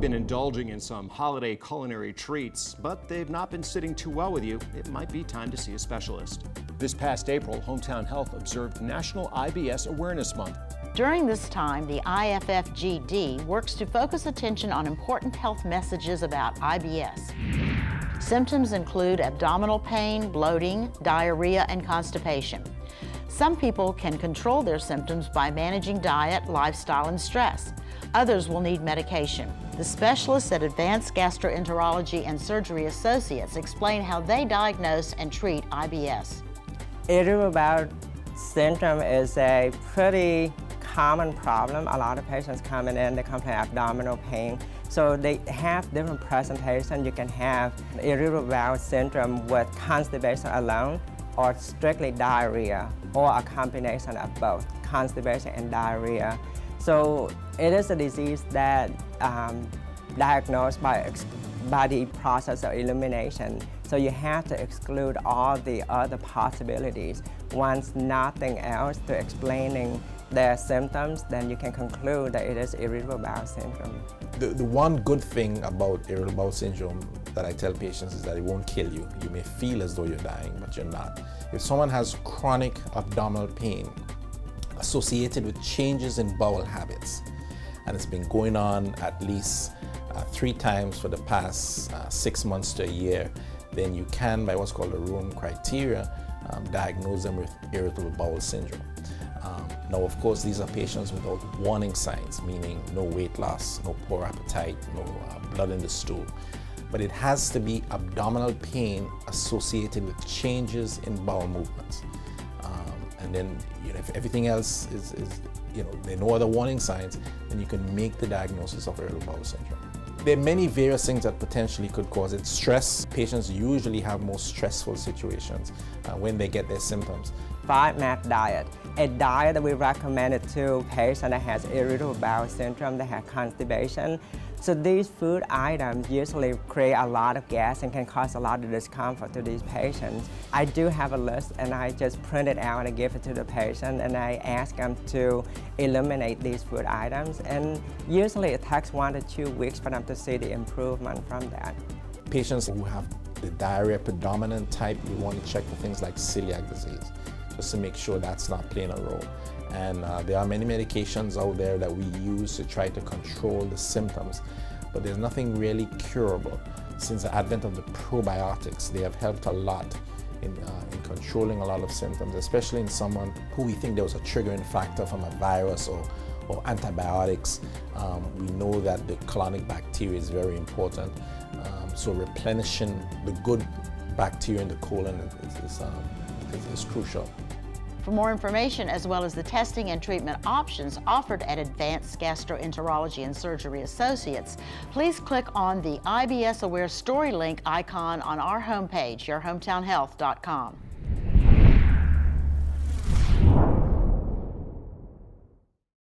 been indulging in some holiday culinary treats, but they've not been sitting too well with you, it might be time to see a specialist. This past April, Hometown Health observed National IBS Awareness Month. During this time, the IFFGD works to focus attention on important health messages about IBS. Symptoms include abdominal pain, bloating, diarrhea, and constipation. Some people can control their symptoms by managing diet, lifestyle, and stress. Others will need medication. The specialists at Advanced Gastroenterology and Surgery Associates explain how they diagnose and treat IBS. Irritable bowel syndrome is a pretty common problem. A lot of patients coming in, they complain of abdominal pain. So they have different presentations. You can have irritable bowel syndrome with constipation alone, or strictly diarrhea, or a combination of both, constipation and diarrhea. So it is a disease that diagnosed by the process of elimination. So you have to exclude all the other possibilities. Once nothing else to explaining their symptoms, then you can conclude that it is irritable bowel syndrome. The one good thing about irritable bowel syndrome that I tell patients is that it won't kill you. You may feel as though you're dying, but you're not. If someone has chronic abdominal pain associated with changes in bowel habits, and it's been going on at least 3 times for the past 6 months to a year, then you can, by what's called the Room criteria, diagnose them with irritable bowel syndrome. Now, of course, these are patients without warning signs, meaning no weight loss, no poor appetite, no blood in the stool. But it has to be abdominal pain associated with changes in bowel movements. And then, if everything else is there are no other warning signs, then you can make the diagnosis of irritable bowel syndrome. There are many various things that potentially could cause it. Stress. Patients usually have more stressful situations when they get their symptoms. FODMAP diet, a diet that we recommended to patients that has irritable bowel syndrome, that have constipation. So these food items usually create a lot of gas and can cause a lot of discomfort to these patients. I do have a list, and I just print it out and give it to the patient, and I ask them to eliminate these food items. And usually it takes 1 to 2 weeks for them to see the improvement from that. Patients who have the diarrhea predominant type, we want to check for things like celiac disease, just to make sure that's not playing a role. And there are many medications out there that we use to try to control the symptoms, but there's nothing really curable. Since the advent of the probiotics, they have helped a lot in controlling a lot of symptoms, especially in someone who we think there was a triggering factor from a virus or antibiotics. We know that the colonic bacteria is very important, so replenishing the good bacteria in the colon is crucial. For more information, as well as the testing and treatment options offered at Advanced Gastroenterology and Surgery Associates, please click on the IBS Aware Story link icon on our homepage, yourhometownhealth.com.